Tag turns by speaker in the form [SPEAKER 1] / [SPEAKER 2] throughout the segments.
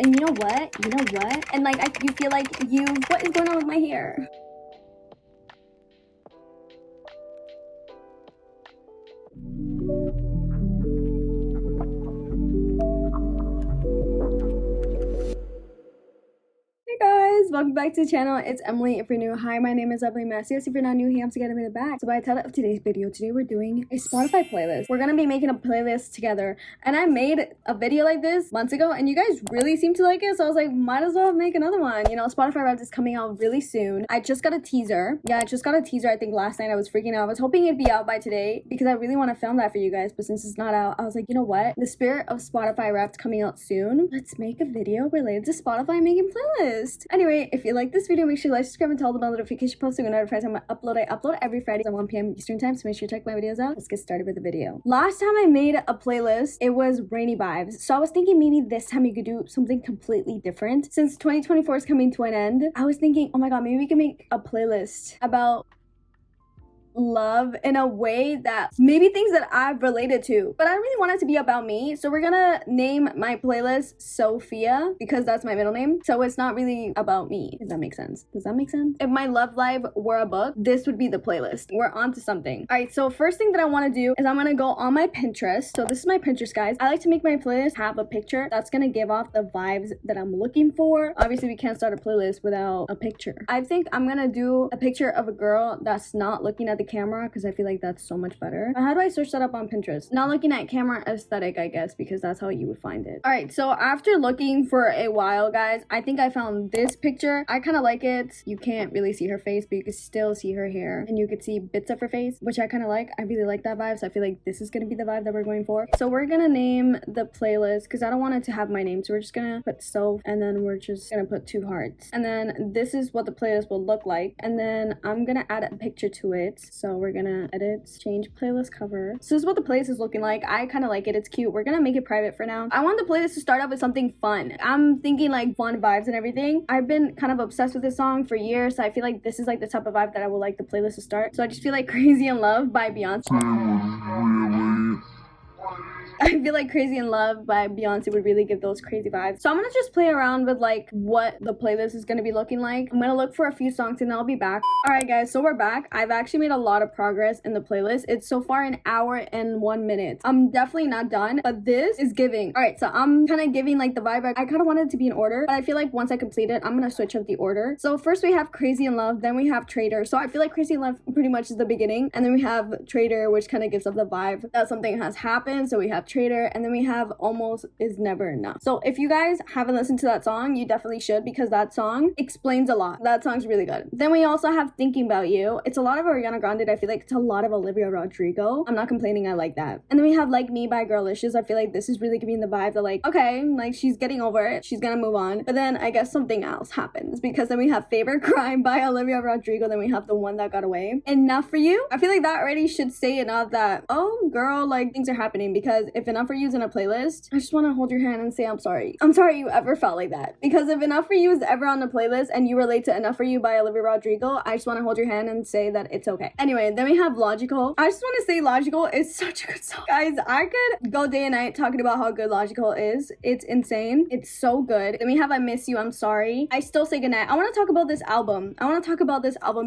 [SPEAKER 1] And you know what? And like, you feel like what is going on with my hair? Hey guys, welcome back to the channel. It's Emily. If you're new, hi, my name is Emily Macias. If you're not new, hey, I'm together in the back. So by the title of today's video, today we're doing a Spotify playlist. We're gonna be making a playlist together, and I made a video like this months ago and you guys really seem to like it, so I was like, might as well make another one. You know, Spotify Wrapped is coming out really soon. I just got a teaser. I think last night. I was freaking out. I was hoping it'd be out by today because I really want to film that for you guys, but since it's not out, I was like, you know what, the spirit of Spotify Wrapped coming out soon, let's make a video related to Spotify making playlists. Anyway, if you like this video, make sure you like, subscribe, and tell the bell notification post so you're notified when I upload. I upload every Friday at 1 p.m. Eastern time, so make sure you check my videos out. Let's get started with the video. Last time I made a playlist, it was rainy vibes, so I was thinking maybe this time you could do something completely different. Since 2024 is coming to an end, I was thinking, oh my god, maybe we can make a playlist about love in a way that maybe things that I've related to, but I really want it to be about me. So we're gonna name my playlist Sophia because that's my middle name, so it's not really about me, if that makes sense. Does that make sense? If my love life were a book, this would be the playlist. We're on to something. All right, so first thing that I want to do is I'm gonna go on my Pinterest. So this is my Pinterest, guys. I like to make my playlist have a picture that's gonna give off the vibes that I'm looking for. Obviously we can't start a playlist without a picture. I think I'm gonna do a picture of a girl that's not looking at the camera because I feel like that's so much better. How do I search that up on Pinterest? Not looking at camera aesthetic, I guess, because that's how you would find it. All right, so after looking for a while, guys, I think I found this picture. I kind of like it. You can't really see her face, but you can still see her hair and you could see bits of her face, which I kind of like. I really like that vibe, so I feel like this is gonna be the vibe that we're going for. So we're gonna name the playlist because I don't want it to have my name, so we're just gonna put Soph, and then we're just gonna put 2 hearts, and then this is what the playlist will look like, and then I'm gonna add a picture to it. So we're gonna edit, change playlist cover. So this is what the playlist is looking like. I kind of like it. It's cute. We're gonna make it private for now. I want the playlist to start out with something fun. I'm thinking like fun vibes and everything. I've been kind of obsessed with this song for years, so I feel like this is like the type of vibe that I would like the playlist to start. So I just feel like Crazy in Love by Beyonce. I feel like Crazy in Love by Beyonce would really give those crazy vibes. So I'm gonna just play around with like what the playlist is gonna be looking like. I'm gonna look for a few songs and then I'll be back. All right guys, so we're back. I've actually made a lot of progress in the playlist. It's so far an hour and 1 minute. I'm definitely not done, but this is giving. All right, so I'm kind of giving like the vibe. I kind of wanted it to be in order, but I feel like once I complete it, I'm gonna switch up the order. So first we have Crazy in Love, then we have Traitor. So I feel like Crazy in Love pretty much is the beginning, and then we have Traitor, which kind of gives up the vibe that something has happened. So we have Traitor, and then we have Almost Is Never Enough. So if you guys haven't listened to that song, you definitely should, because that song explains a lot. That song's really good. Then we also have Thinking About You. It's a lot of Ariana Grande. I feel like it's a lot of Olivia Rodrigo. I'm not complaining, I like that. And then we have Like Me by Girlicious. I feel like this is really giving the vibe that like, okay, like she's getting over it, she's gonna move on. But then I guess something else happens, because then we have Favorite Crime by Olivia Rodrigo. Then we have The One That Got Away. Enough For You. I feel like that already should say enough that, oh girl, like things are happening, because if Enough For You is in a playlist, I just want to hold your hand and say I'm sorry. I'm sorry you ever felt like that, because if Enough For You is ever on the playlist and you relate to Enough For You by Olivia Rodrigo, I just want to hold your hand and say that it's okay. Anyway, then we have Logical. I just want to say Logical is such a good song. Guys, I could go day and night talking about how good Logical is. It's insane. It's so good. Then we have I Miss You, I'm Sorry, I Still Say Goodnight. I want to talk about this album.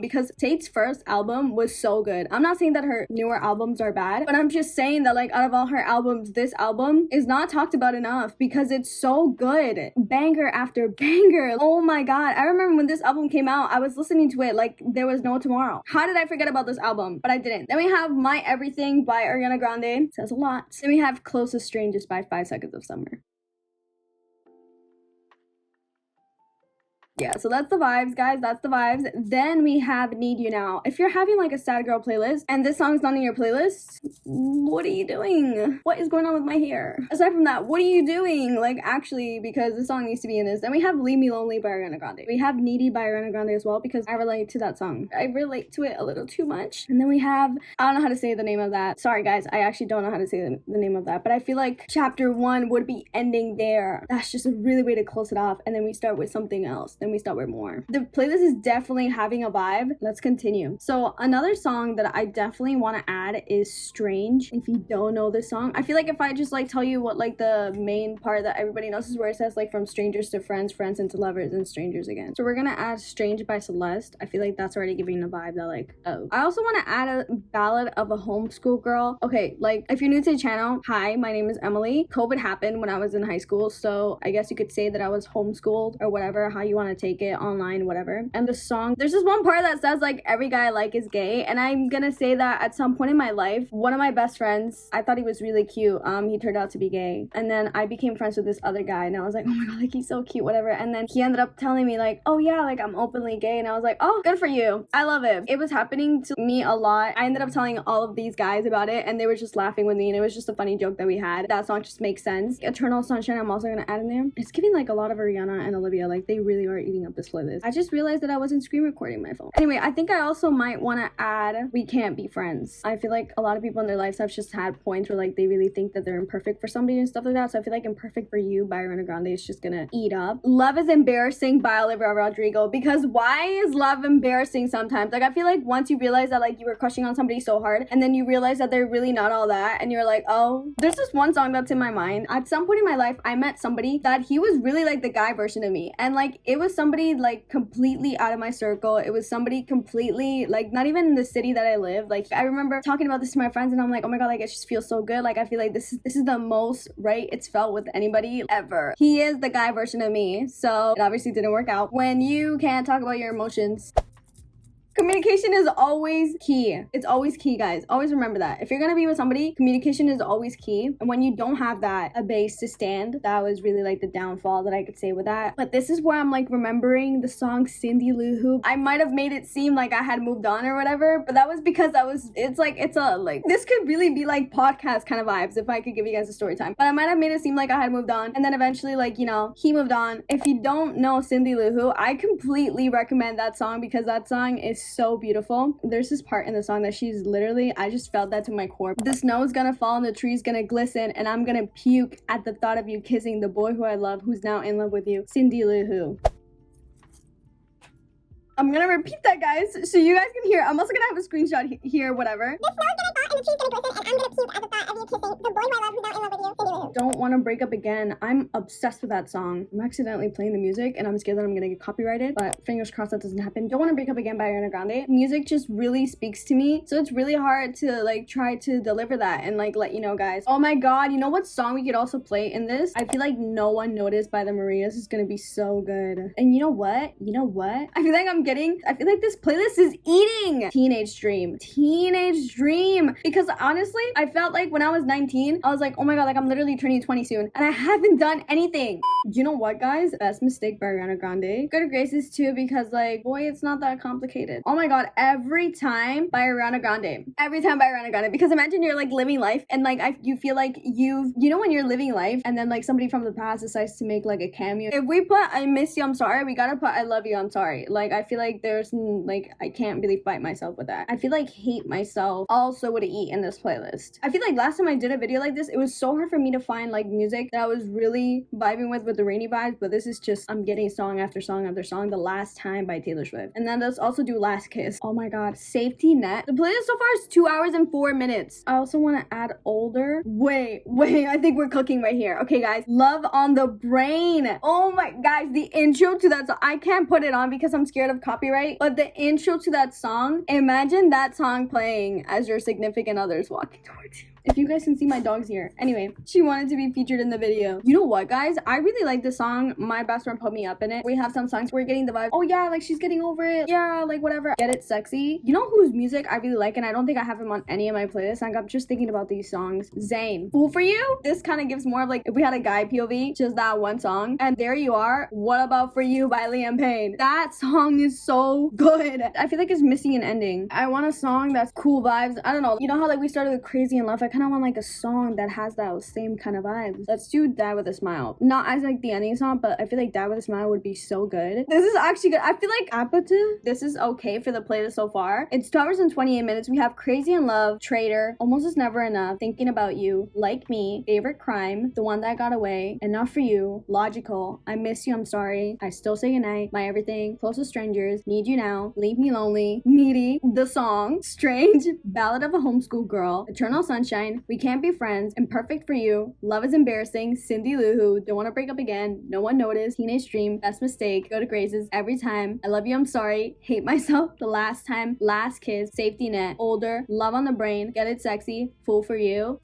[SPEAKER 1] Because Tate's first album was so good. I'm not saying that her newer albums are bad, but I'm just saying that like out of all her albums, this album is not talked about enough because it's so good. Banger after banger. Oh my god, I remember when this album came out, I was listening to it like there was no tomorrow. How did I forget about this album? But I didn't. Then we have My Everything by Ariana Grande. Says a lot. Then we have Closest Strangers by 5 Seconds of Summer. Yeah, so that's the vibes, guys. That's the vibes. Then we have Need You Now. If you're having like a sad girl playlist and this song's not in your playlist, what are you doing? What is going on with my hair? Aside from that, what are you doing? Like actually, because the song needs to be in this. Then we have Leave Me Lonely by Ariana Grande. We have Needy by Ariana Grande as well, because I relate to that song. I relate to it a little too much. And then we have, I don't know how to say the name of that. Sorry guys, I actually don't know how to say the name of that, but I feel like chapter 1 would be ending there. That's just a really way to close it off. And then we start with something else. then we start with more. The playlist is definitely having a vibe. Let's continue. So another song that I definitely want to add is Strange. If you don't know this song, I feel like if I just like tell you what like the main part that everybody knows is where it says like from strangers to friends, friends into lovers, and strangers again. So we're gonna add Strange by Celeste. I feel like that's already giving a vibe that like, oh. I also want to add a Ballad of a Homeschool Girl. Okay, like if you're new to the channel, hi, my name is Emily. COVID happened when I was in high school, so I guess you could say that I was homeschooled or whatever, how you want to take it, online, whatever. And the song, there's this one part that says like every guy I like is gay, and I'm gonna say that at some point in my life, one of my best friends, I thought he was really cute. He turned out to be gay, and then I became friends with this other guy, and I was like, oh my god, like he's so cute, whatever. And then he ended up telling me like, oh yeah, like I'm openly gay, and I was like, oh, good for you. I love it. It was happening to me a lot. I ended up telling all of these guys about it, and they were just laughing with me, and it was just a funny joke that we had. That song just makes sense. Eternal Sunshine, I'm also gonna add in there. It's giving like a lot of Ariana and Olivia, like they really are eating up this playlist. I just realized that I wasn't screen recording my phone. Anyway, I think I also might want to add We Can't Be Friends. I feel like a lot of people in their lives have just had points where like they really think that they're imperfect for somebody and stuff like that. So I feel like Imperfect for You by Ariana Grande is just gonna eat up. Love is Embarrassing by Olivia Rodrigo, because why is love embarrassing sometimes? Like I feel like once you realize that like you were crushing on somebody so hard, and then you realize that they're really not all that, and you're like, oh, there's this one song that's in my mind. At some point in my life, I met somebody that he was really like the guy version of me, and like it was somebody like completely out of my circle. It was somebody completely like not even in the city that I live. Like I remember talking about this to my friends, and I'm like, oh my god, like it just feels so good. Like I feel like this is the most right it's felt with anybody ever. He is the guy version of me, so it obviously didn't work out. When you can't talk about your emotions, communication is always key. It's always key, guys. Always remember that. If you're gonna be with somebody, communication is always key. And when you don't have that, a base to stand, that was really like the downfall that I could say with that. But this is where I'm like remembering the song Cindy Lou Who. I might have made it seem like I had moved on or whatever, but that was because it's a like, this could really be like podcast kind of vibes if I could give you guys a story time. But I might have made it seem like I had moved on, and then eventually like, you know, he moved on. If you don't know Cindy Lou Who, I completely recommend that song because that song is so beautiful. There's this part in the song that she's literally, I just felt that to my core. The snow is gonna fall and the tree's gonna glisten, and I'm gonna puke at the thought of you kissing the boy who I love, who's now in love with you. Cindy Lou Who. I'm gonna repeat that, guys, so you guys can hear. I'm also gonna have a screenshot here, whatever. The snow's gonna fall and the tree's gonna glisten, and I'm gonna puke at the thought of you kissing the boy who I love, who's now in love with you. Cindy Lou Who. Don't want to break up again. I'm obsessed with that song. I'm accidentally playing the music, and I'm scared that I'm gonna get copyrighted, but fingers crossed that doesn't happen. Don't want to break up again by Ariana Grande. Music just really speaks to me, so it's really hard to like try to deliver that and like let you know, guys. Oh my god, you know what song we could also play in this? I feel like No One Noticed by the Marias is gonna be so good. And you know what? I feel like this playlist is eating Teenage Dream. Because honestly, I felt like when I was 19, I was like, oh my god, like I'm literally turning 20 soon, and I haven't done anything. You know what, guys? Best Mistake by Ariana Grande. Good Graces too, because like, boy, it's not that complicated. Oh my god, Every Time by Ariana Grande. Because imagine you're like living life, and like you feel like you know when you're living life, and then like somebody from the past decides to make like a cameo. If we put I Miss You, I'm Sorry, we gotta put I Love You, I'm Sorry. Like I feel like there's like I can't really fight myself with that. I feel like Hate Myself also would eat in this playlist. I feel like last time I did a video like this, it was so hard for me to find like music that I was really vibing with the rainy vibes, but this is just, I'm getting song after song after song. The Last Time by Taylor Swift. And then let's also do Last Kiss. Oh my god, Safety Net. The playlist so far is 2 hours and 4 minutes. I also want to add Older. Wait, I think we're cooking right here. Okay guys, Love on the Brain. Oh my, guys, the intro to that song, I can't put it on because I'm scared of copyright, but the intro to that song, imagine that song playing as your significant other's walking towards you. If you guys can see my dog's here. Anyway, she wanted to be featured in the video. You know what, guys? I really like this song. My best friend put me up in it. We have some songs we're getting the vibe. Oh yeah, like she's getting over it. Yeah, like whatever. Get It Sexy. You know whose music I really like, and I don't think I have him on any of my playlists. Like, I'm just thinking about these songs. Zayn. Fool For You. This kind of gives more of like, if we had a guy POV, just that one song. And There You Are. What About For You by Liam Payne. That song is so good. I feel like it's missing an ending. I want a song that's cool vibes. I don't know. You know how like we started with Crazy in Love? I kind of want like a song that has that same kind of vibes. Let's do Die With A Smile. Not as like the ending song, but I feel like Die With A Smile would be so good. This is actually good. I feel like AVBE, this is okay for the playlist so far. It's 2 hours and 28 minutes. We have Crazy in Love, Traitor, Almost Is Never Enough, Thinking About You, Like Me, Favorite Crime, The One That Got Away, Enough For You, Logical, I Miss You, I'm Sorry, I Still Say Goodnight, My Everything, Close to Strangers, Need You Now, Leave Me Lonely, Needy, The Song, Strange, Ballad of a Homeschool Girl, Eternal Sunshine, We Can't Be Friends, Imperfect For You, Love Is Embarrassing, Cindy Lou Who, Don't Wanna Break Up Again, No One Noticed, Teenage Dream, Best Mistake, Go to Graces, Every Time, I Love You, I'm Sorry, Hate Myself, The Last Time, Last Kiss, Safety Net, Older, Love on the Brain, Get It Sexy, Fool For You,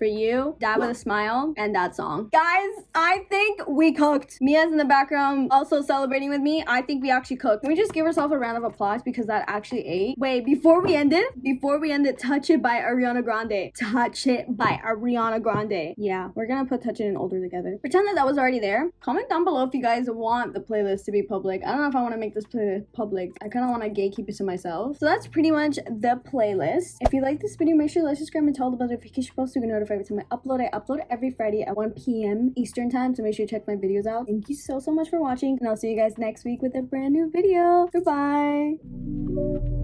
[SPEAKER 1] Die With A Smile, and that song. Guys, I think we cooked. Mia's in the background also celebrating with me. I think we actually cooked. Can we just give ourselves a round of applause because that actually ate? Wait, before we end it, Touch It by Ariana Grande. Touch It by Ariana Grande. Yeah, we're gonna put Touch It and Older together. Pretend that was already there. Comment down below if you guys want the playlist to be public. I don't know if I want to make this playlist public. I kind of want to gatekeep it to myself. So that's pretty much the playlist. If you like this video, make sure to like, subscribe, and tell the notification bell so you get notified every time I upload. I upload every Friday at 1 p.m. Eastern time, so make sure you check my videos out. Thank you so much for watching, and I'll see you guys next week with a brand new video. Goodbye.